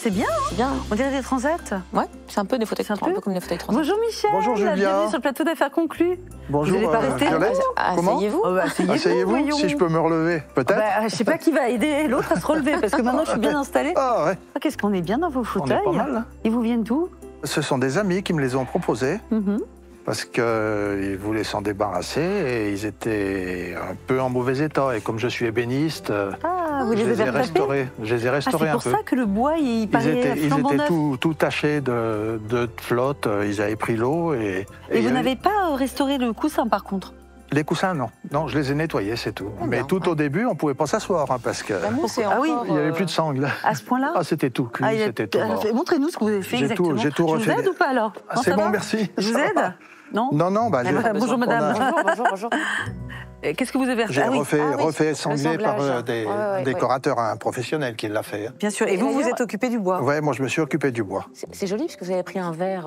C'est bien, hein? C'est bien. On dirait des transats. Ouais, c'est un peu des fauteuils, un peu comme des fauteuils transats. Bonjour Michel. Bonjour Julia. Bienvenue sur le plateau d'affaires conclues. Bonjour Vous n'allez pas rester Violette. Comment? Asseyez-vous. Oh, bah, Asseyez-vous, si je peux me relever, peut-être. Je ne sais pas qui va aider l'autre à se relever, parce que maintenant je suis bien installée. Ah ouais, Qu'est-ce qu'on est bien dans vos on fauteuils. est pas mal. Hein. Ils vous viennent d'où? Ce sont des amis qui me les ont proposés. Mhm. Parce qu'ils voulaient s'en débarrasser et ils étaient un peu en mauvais état. Et comme je suis ébéniste, Ah, vous je les les avez ai retapés? restaurés. Je les ai restaurés C'est un pour peu. ça que le bois, il paraît Ils flambant étaient neuf. tout tachés de flotte, ils avaient pris l'eau. Et vous n'avez pas restauré le coussin par contre? Les coussins, non. Non, je les ai nettoyés, c'est tout. Ah Mais bien, tout au début, on ne pouvait pas s'asseoir hein, parce que La mousse est Ah oui, encore, il n'y avait plus de sangle. À ce point-là? Ah, c'était tout cuit, c'était tout mort. Montrez-nous ce que vous avez fait J'ai tout- exactement. j'ai tout Je refait. vous aide ou pas alors? Ah, Non, c'est ça bon, va? merci. Je vous Ça aide? va. Non? Non, Ah, bonjour madame. Bonjour. Qu'est-ce que vous avez J'ai Ah oui. refait sangler par sanglage. des Ouais. décorateurs, un professionnel qui l'a fait. Bien sûr. Et Et vous, vous d'ailleurs- êtes occupé du bois? Ouais, moi je me suis occupé du bois. C'est joli parce que vous avez pris un verre.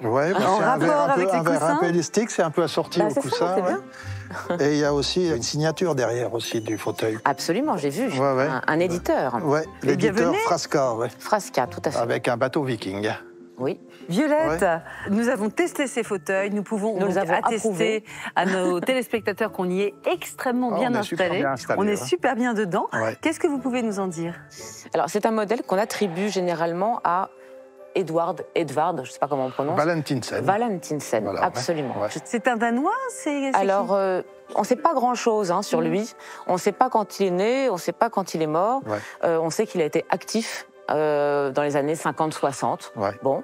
Ouais, En c'est un verre rapport avec les un verre un coussins peu élastique, c'est un peu assorti Bah, au c'est ça, coussin. c'est ouais. bien. Et il y a aussi une signature derrière aussi du fauteuil. Absolument, j'ai vu. Ouais. Un éditeur. Ouais, l'éditeur bienvenue. Frasca, ouais, Frasca, tout à fait. avec un bateau viking. Oui. Violette, nous avons testé ces fauteuils, nous pouvons Nous les donc avons attester approuvés. à nos téléspectateurs qu'on y est extrêmement bien on est super installés. bien installés, On est ouais. super bien dedans. Ouais. Qu'est-ce que vous pouvez nous en dire? Alors, c'est un modèle qu'on attribue généralement à Edvard, je ne sais pas comment on prononce. Valentinsen. Valentinsen, Voilà, ouais. absolument. Ouais. C'est un Danois? C'est Alors, qui on ne sait pas grand-chose sur lui. On ne sait pas quand il est né, on ne sait pas quand il est mort. Ouais. On sait qu'il a été actif dans les années 50-60. Ouais. Bon,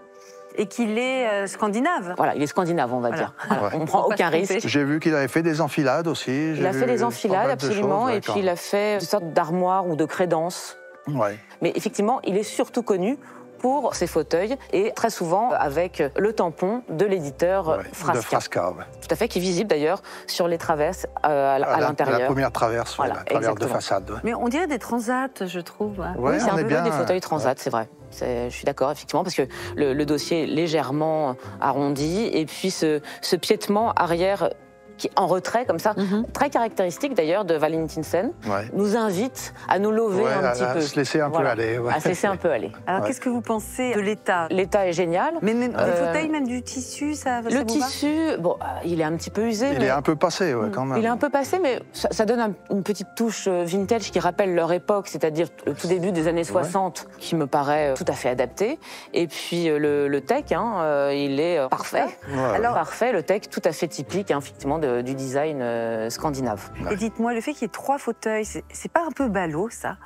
Et qu'il est scandinave? voilà, il est scandinave, on va Voilà. dire. Voilà, Ouais. on ne prend Faut pas aucun se tromper. risque. J'ai vu qu'il avait fait des enfilades aussi. Il a fait des enfilades, absolument, et puis il a... a fait une sorte d'armoire ou de crédence. Ouais. Mais effectivement, il est surtout connu pour ses fauteuils et très souvent avec le tampon de l'éditeur Ouais, Frasca. de Frasca, ouais. Tout à fait, qui est visible d'ailleurs sur les traverses à La l'intérieur. première traverse, Voilà, la traverse de exactement. façade. Ouais. Mais on dirait des transats, je trouve. Ouais, Oui, c'est on un est peu bien, des fauteuils transat, c'est vrai. Je suis d'accord, effectivement, parce que le dossier est légèrement arrondi et puis ce piétement arrière qui est en retrait comme ça, très caractéristique d'ailleurs de Valentinsen, Ouais. nous invite à nous lever Ouais, un petit à peu. se laisser un peu Voilà, aller. Ouais. à se laisser un peu aller. Alors, Ouais. qu'est-ce que vous pensez de l'état? L'état est génial. Mais même des Euh, fauteuils, même du tissu, ça vous va? Le tissu, bon, il est un petit peu usé. Il mais est un peu passé, ouais, quand même. il est un peu passé, mais ça donne une petite touche vintage qui rappelle leur époque, c'est-à-dire le tout début des années 60, qui me paraît tout à fait adapté. Et puis le tech, il est parfait. Ouais, Alors, Parfait, le tech tout à fait typique, effectivement, du design scandinave. et dites-moi, le fait qu'il y ait 3 fauteuils, c'est pas un peu ballot, ça?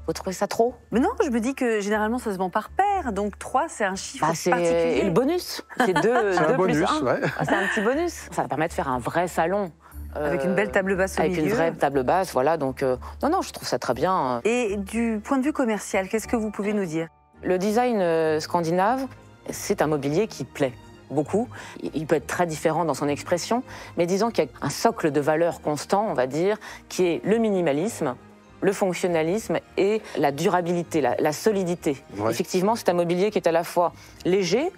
Vous trouvez ça trop? Mais non, je me dis que généralement ça se vend par paire, donc 3 c'est un chiffre C'est particulier. le bonus. C'est 2 C'est un plus bonus, 1. ouais. C'est un petit bonus. Ça va permettre de faire un vrai salon. Avec une belle table basse au Avec milieu. une vraie table basse, voilà. Donc, non, je trouve ça très bien. Et du point de vue commercial, qu'est-ce que vous pouvez nous dire? Le design scandinave, c'est un mobilier qui plaît beaucoup. Il peut être très différent dans son expression, mais disons qu'il y a un socle de valeurs constant, on va dire, qui est le minimalisme, le fonctionnalisme et la durabilité, la solidité. Ouais. Effectivement, c'est un mobilier qui est à la fois léger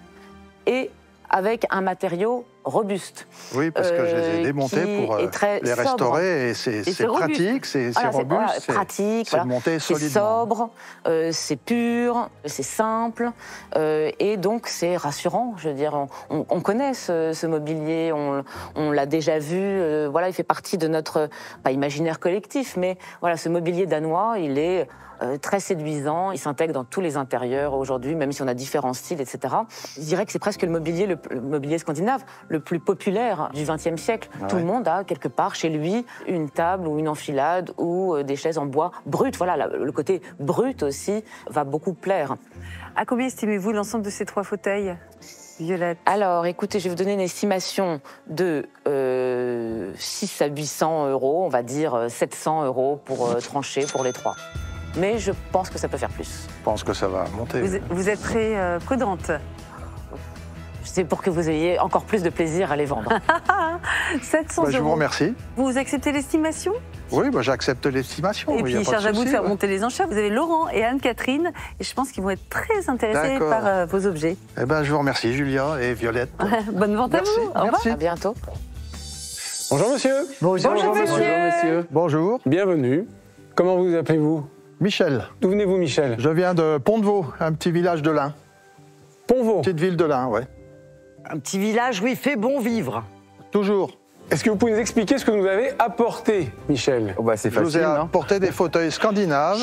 et avec un matériau robuste. Oui, parce que je les ai démontés qui pour est très les sobre. restaurer et c'est c'est robuste. pratique, c'est Voilà, robuste, voilà, pratique, c'est voilà. monté C'est solidement. sobre, c'est pur, c'est simple, et donc c'est rassurant. Je veux dire, on connaît ce mobilier, on l'a déjà vu. Voilà, il fait partie de notre pas imaginaire collectif, mais voilà, ce mobilier danois, il est très séduisant. Il s'intègre dans tous les intérieurs aujourd'hui, même si on a différents styles, etc. Je dirais que c'est presque le mobilier scandinave le plus populaire du XXe siècle. Ah Tout ouais. le monde a quelque part chez lui une table ou une enfilade ou des chaises en bois brut. Voilà, le côté brut aussi va beaucoup plaire. À combien estimez-vous l'ensemble de ces 3 fauteuils, Violette? Alors, écoutez, je vais vous donner une estimation de 600 à 800 euros, on va dire 700 euros pour trancher pour les 3. Mais je pense que ça peut faire plus. Je pense que ça va monter. Vous êtes très prudente. C'est pour que vous ayez encore plus de plaisir à les vendre. 700 Bah, je vous euros. remercie. Vous acceptez l'estimation? Oui, bah, j'accepte l'estimation. Et il y a puis, pas de charge à vous de souci, faire ouais. monter les enchères. Vous avez Laurent et Anne-Catherine, et je pense qu'ils vont être très intéressés D'accord. par vos objets. Eh ben, je vous remercie, Julia et Violette. Bonne vente Merci, à vous. Au revoir. merci. À bientôt. Bonjour monsieur. Bonjour, monsieur. Bonjour messieurs. Bonjour. Bienvenue. Comment vous appelez-vous? Michel. D'où venez-vous, Michel? Je viens de Pont-de-Vaux, un petit village de l'Ain. Pont-de-Vaux. Petite ville de l'Ain, ouais. Un petit village où il fait bon vivre. Toujours. Est-ce que vous pouvez nous expliquer ce que vous nous avez apporté, Michel? Oh bah c'est Je vous ai facile, non? apporté des fauteuils scandinaves.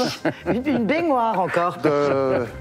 Une baignoire encore.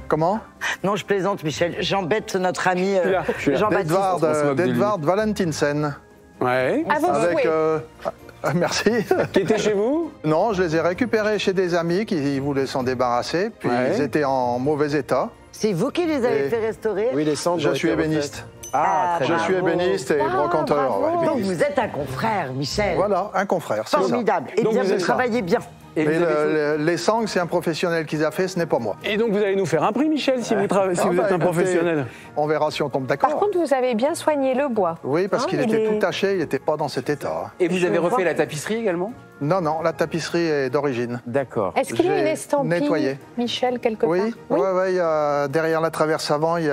Comment? Non, je plaisante, Michel. J'embête notre ami Je suis là. Jean-Baptiste. D'Edvard Valentinsen. Ouais. À vos Avec, souhaits. merci. Qui était chez vous? Non, je les ai récupérés chez des amis qui voulaient s'en débarrasser. Puis Ouais. ils étaient en mauvais état. C'est vous qui les avez Et- fait restaurer? Oui, les cendres. Je ont suis été ébéniste. Ah, très Je bien. suis ébéniste et brocanteur. ouais, Donc ébéniste. vous êtes un confrère, Michel. Voilà, un confrère, c'est ça. Formidable. Et Donc bien, vous vous êtes ça. travaillez bien. Et Mais vous avez les sangles, c'est un professionnel qui les a fait, ce n'est pas moi. Et donc vous allez nous faire un prix, Michel, si vous, Ah êtes bah, un écoutez, professionnel. On verra si on tombe Par d'accord. contre, vous avez bien soigné le bois. Oui, parce Hein, qu'il il était est- tout taché, il n'était pas dans cet état. Et vous avez vois. refait la tapisserie également? Non, non, la tapisserie est d'origine. D'accord. Est-ce qu'il y a une J'ai estampille, nettoyé. Michel, quelque Oui, part? ouais, il y a, derrière la traverse avant, il y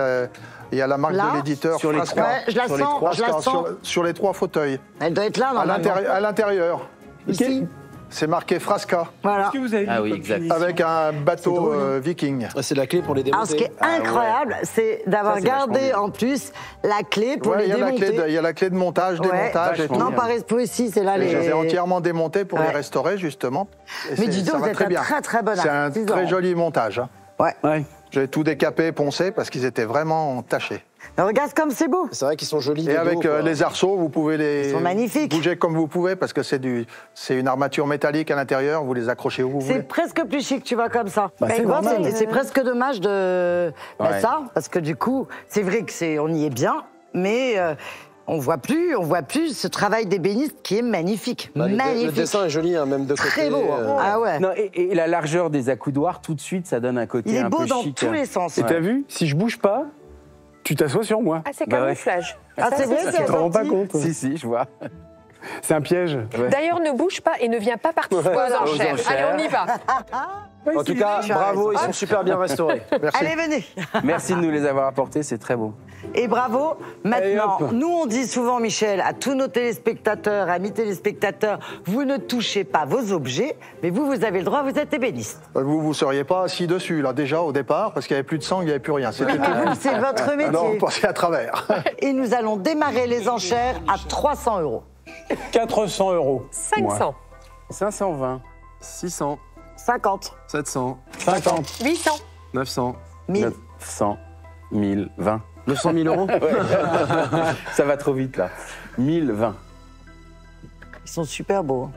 a la marque Là, de l'éditeur. sur les Frasca. Ouais, je la Sur les sens, trois je la Frasca, sens. sur les 3 fauteuils. Elle doit être là, normalement. À l'intérieur, Ici. c'est marqué Frasca, Voilà. Vous avez Ah oui, exact. avec un bateau viking. C'est la clé pour les Alors, ce qui démonter. est incroyable, c'est d'avoir Ça, c'est vachement gardé bien. en plus la clé pour Ouais, les il y a la démonter. clé il y a la clé de montage, Ouais. démontage et tout. Non, par esprit ici, c'est là Et les. je les ai entièrement démontés pour Ouais. les restaurer, justement. Et Mais c'est- dis donc, ça vous va êtes très un bien. très très bon C'est un artisan. très joli montage. hein. Ouais. J'ai tout décapé, poncé, parce qu'ils étaient vraiment tachés. Mais regarde comme c'est beau. C'est vrai qu'ils sont jolis. Et de avec dos, quoi. les arceaux, vous pouvez Ils sont les magnifiques. bouger comme vous pouvez, parce que c'est une armature métallique à l'intérieur, vous les accrochez où vous C'est voulez. presque plus chic, tu vois, comme ça. Bah, c'est Tu vois, normal. c'est presque dommage de Ouais. ça, parce que du coup, c'est vrai que on y est bien, mais on voit plus ce travail d'ébéniste qui est magnifique, Bah, le magnifique, dessin est joli, hein, même de côté. très beau. hein. Ah ouais. Non, et la largeur des accoudoirs, tout de suite, ça donne un côté Il est un beau peu dans chic. tous les sens. Et t'as vu, si je bouge pas, tu t'assois sur moi. Ah, c'est Bah ouais. camouflage. Ah, c'est vrai, Tu te rends pas compte. Si, si, je vois. C'est un piège. D'ailleurs, ne bouge pas et ne viens pas participer aux enchères. enchères. Allez, on y va. En tout cas, bravo, ils sont super bien restaurés. Merci. Allez, venez. Merci de nous les avoir apportés, c'est très beau. Et bravo. Allez, Maintenant, hop. nous on dit souvent, Michel, à tous nos téléspectateurs, amis téléspectateurs, vous ne touchez pas vos objets, mais vous avez le droit, vous êtes ébéniste. Vous ne seriez pas assis dessus, là, déjà, au départ, parce qu'il n'y avait plus de sang, il n'y avait plus rien. C'était tout. Vous, c'est votre métier. Non, vous passez à travers. Et nous allons démarrer les enchères à 300 €. 400 €. 500, 520, 600, 50, 700, 50. 800, 900, 1000. 900, 1000, 20. 900 000 euros. Ça va trop vite, là. 1020. Ils sont super beaux.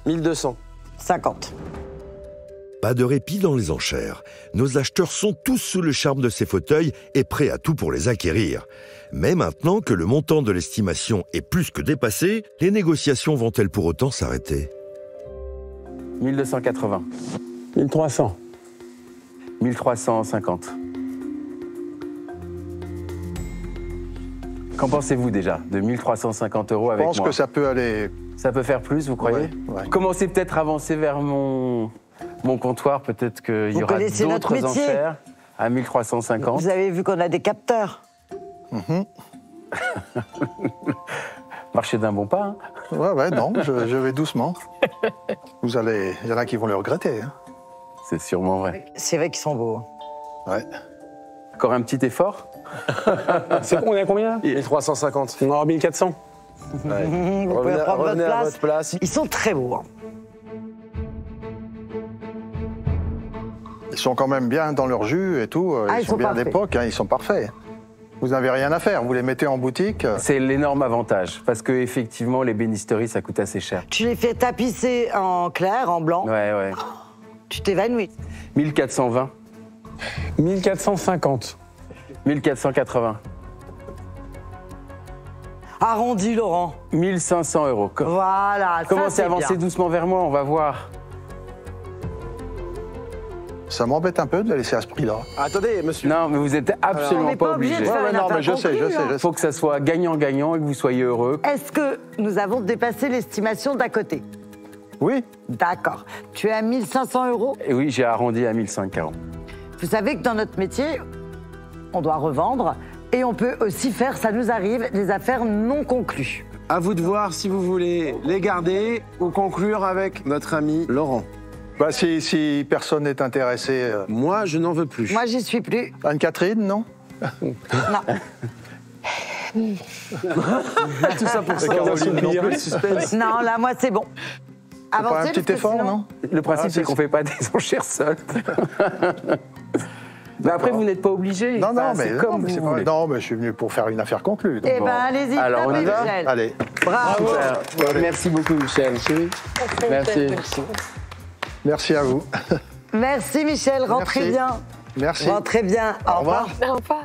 1200. 50. Pas de répit dans les enchères. Nos acheteurs sont tous sous le charme de ces fauteuils et prêts à tout pour les acquérir. Mais maintenant que le montant de l'estimation est plus que dépassé, les négociations vont-elles pour autant s'arrêter ? 1280. 1300. 1350. Qu'en pensez-vous déjà de 1350 € Je avec pense moi que ça peut aller. Ça peut faire plus, vous croyez? Ouais, ouais. Commencez peut-être à avancer vers mon comptoir, peut-être qu'il y Vous aura connaissez notre d'autres métier. enchères à 1350. Vous avez vu qu'on a des capteurs. Marchez d'un bon pas. Hein. Ouais, non, je vais doucement. Il y en a qui vont le regretter. hein. C'est sûrement vrai. C'est vrai qu'ils sont beaux. Ouais. Encore un petit effort? On est à combien? 1350. On aura 1400. Ouais. Vous pouvez prendre votre revenez à place. votre place. Ils sont très beaux. hein. Ils sont quand même bien dans leur jus et tout. Ah, Ils sont bien parfaits. d'époque, ils sont parfaits. Vous n'avez rien à faire, vous les mettez en boutique. C'est l'énorme avantage, parce que effectivement, les bénisteries, ça coûte assez cher. Tu les fais tapisser en clair, en blanc. Ouais. Tu t'évanouis. 1420, 1450. 1480, Arrondi, Laurent. 1500 €. Voilà. ça, Commencez c'est à avancer bien. doucement vers moi, on va voir. Ça m'embête un peu de les laisser à ce prix-là. Attendez, monsieur. Non, mais vous êtes On absolument n'est pas pas obligé obligé. de faire une non, mais affaire je sais. conclue, hein. Il faut que ça soit gagnant-gagnant et que vous soyez heureux. Est-ce que nous avons dépassé l'estimation d'à côté? Oui, D'accord. Tu es à 1500 €. Et oui, j'ai arrondi à 1540. Vous savez que dans notre métier, on doit revendre et on peut aussi faire, ça nous arrive, des affaires non conclues. À vous de voir si vous voulez les garder ou conclure avec notre ami Laurent. Bah, si personne n'est intéressé. Moi, je n'en veux plus. Moi, j'y suis plus. Anne-Catherine, non? Non. Tout ça pour ça. Caroline non plus. Le suspense. Non, là, moi, c'est bon. Pas un Avancez, petit parce que effort, sinon- non? Le principe, Ah, c'est qu'on fait pas des enchères seules. Mais après, vous n'êtes pas obligé. Non, Enfin, non, mais, c'est comme vous c'est pas- voulez. non, mais je suis venu pour faire une affaire conclue. donc Eh bon. ben, allez-y. Alors, on y tapez, va Michel. Allez. Bravo. Super. Merci beaucoup, Michel. Merci. Merci à vous. Merci, Michel. Rentrez Merci. bien. Merci. Rentrez bien. Au revoir. Au revoir.